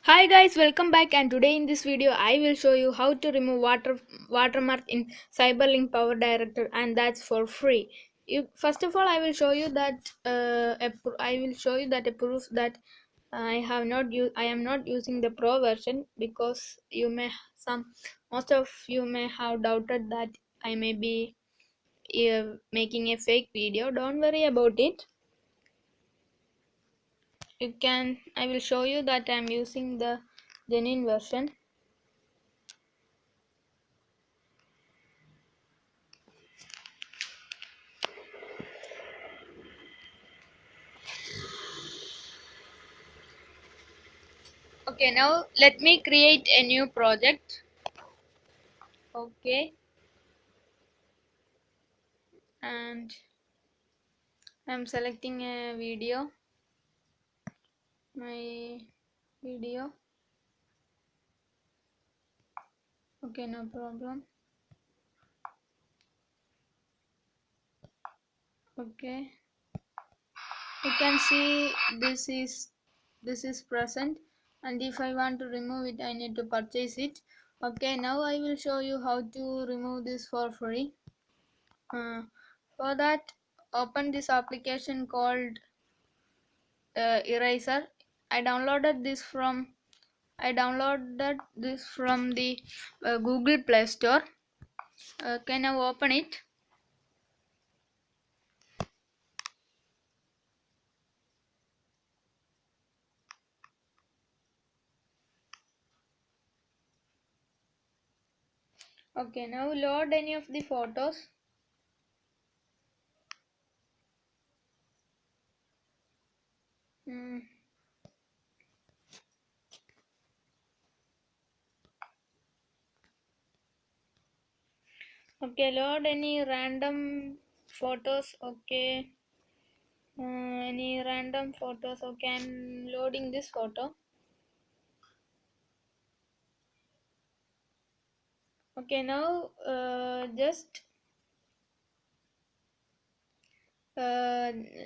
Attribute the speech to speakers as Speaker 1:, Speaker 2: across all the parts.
Speaker 1: Hi guys, welcome back, and today in this video I will show you how to remove watermark in cyberlink power director, and that's for free. First of all, I will show you that a proof that I am not using the pro version, because some most of you may have doubted that I may be making a fake video. Don't worry about it. I will show you that I am using the genuine version. Okay, now let me create a new project. Okay, and I'm selecting a video, my video. Okay, no problem. Okay, you can see this is present, and if I want to remove it, I need to purchase it. Okay, now I will show you how to remove this for free. For that, open this application called Eraser. I downloaded this from the Google Play Store. Can I open it? Okay, now load any of the photos. Hmm. Okay, load any random photos. Okay, any random photos. Okay, I'm loading this photo. Okay, uh,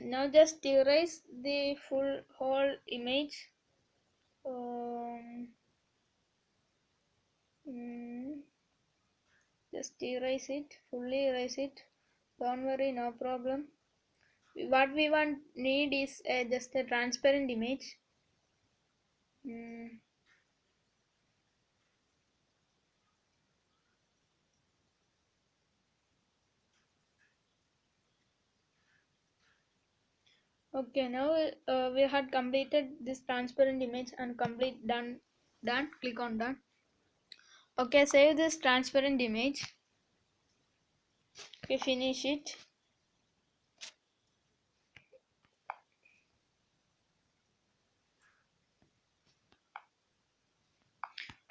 Speaker 1: now just erase the whole image. Um, mm, just fully erase it. Don't worry, no problem. What we need is just a transparent image. Mm, okay, now we had completed this transparent image and complete done. Click on done. Okay, save this transparent image. Okay, finish it.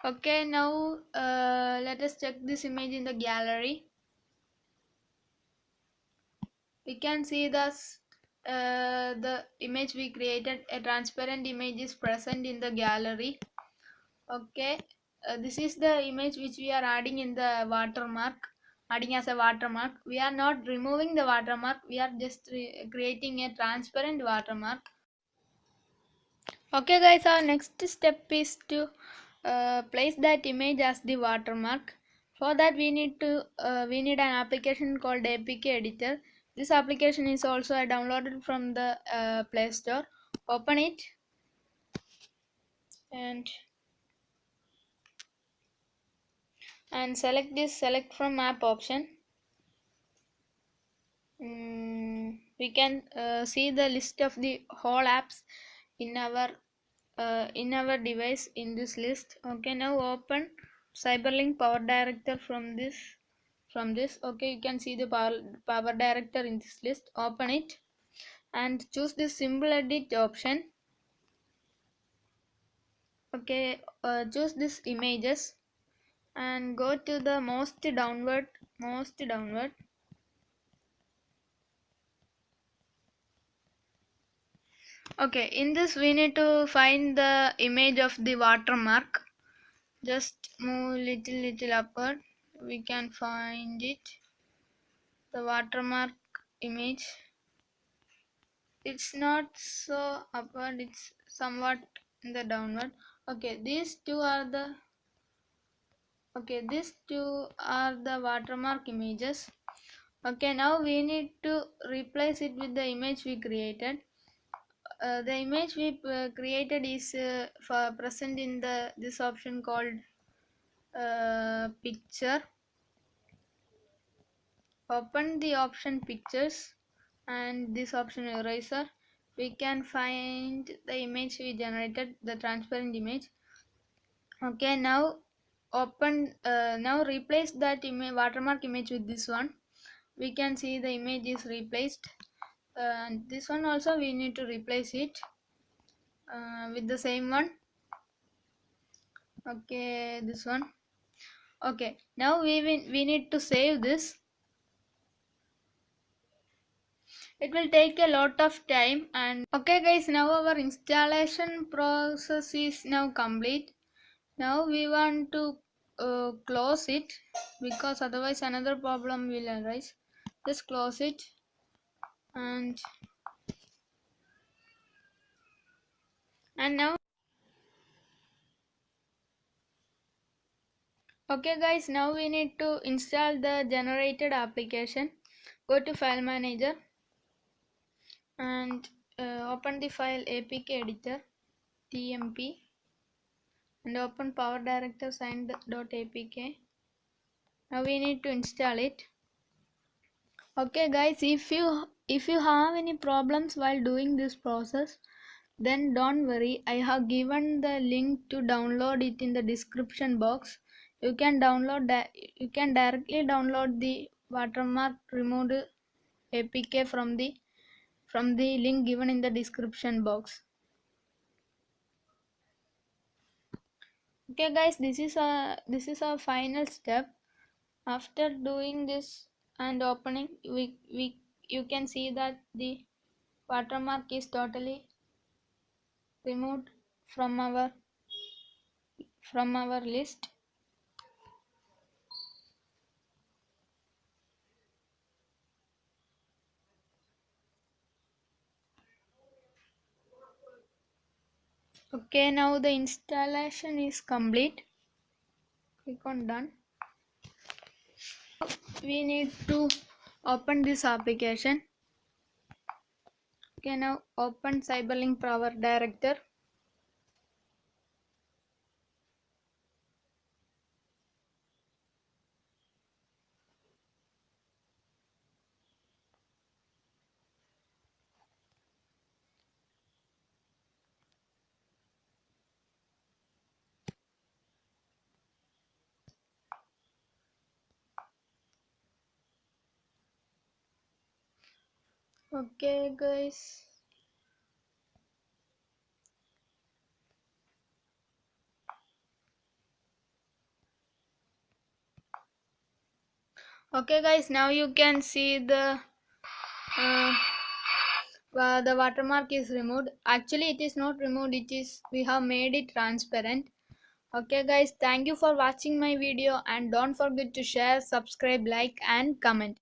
Speaker 1: Okay, now let us check this image in the gallery. We can see the image we created. A transparent image is present in the gallery. Okay, this is the image which we are adding in the watermark, adding as a watermark. We are not removing the watermark, we are just creating a transparent watermark. Okay guys, our next step is to place that image as the watermark. For that we need an application called APK editor. This application is also downloaded from the Play Store. Open it, and select from map option. We can see the list of the whole apps in our device in this list. Okay, now open cyberlink power director from this. Okay, you can see the power director in this list. Open it and choose the symbol edit option. Okay, choose this images and go to the most downward. Okay, in this we need to find the image of the watermark. Just move little upward. We can find it. The watermark image. It's not so upward. It's somewhat in the downward. Okay, these two are the watermark images. Okay, now we need to replace it with the image we created. The image we created is for present in the this option called picture. Open the option pictures and this option eraser. We can find the image we generated, the transparent image. Okay, now now replace that image, watermark image, with this one. We can see the image is replaced. And this one also we need to replace it with the same one. Okay, this one. Okay, now we need to save this. It will take a lot of time. And okay guys, now our installation process is now complete. Now we want to close it, because otherwise another problem will arise. Just close it. And now, okay guys, now we need to install the generated application. Go to file manager and open the file apk editor tmp and open powerdirector signed.apk. Now we need to install it. Okay guys, if you have any problems while doing this process, then don't worry, I have given the link to download it in the description box. You can directly download the watermark removed apk from the link given in the description box. Okay guys, this is our final step. After doing this and opening, you can see that the watermark is totally removed from our list. Okay, now the installation is complete. Click on done. We need to open this application. Okay, now open cyberlink powerdirector. Okay guys, now you can see uh, the watermark is removed. Actually it is not removed, we have made it transparent. Okay guys, thank you for watching my video, and don't forget to share, subscribe, like and comment.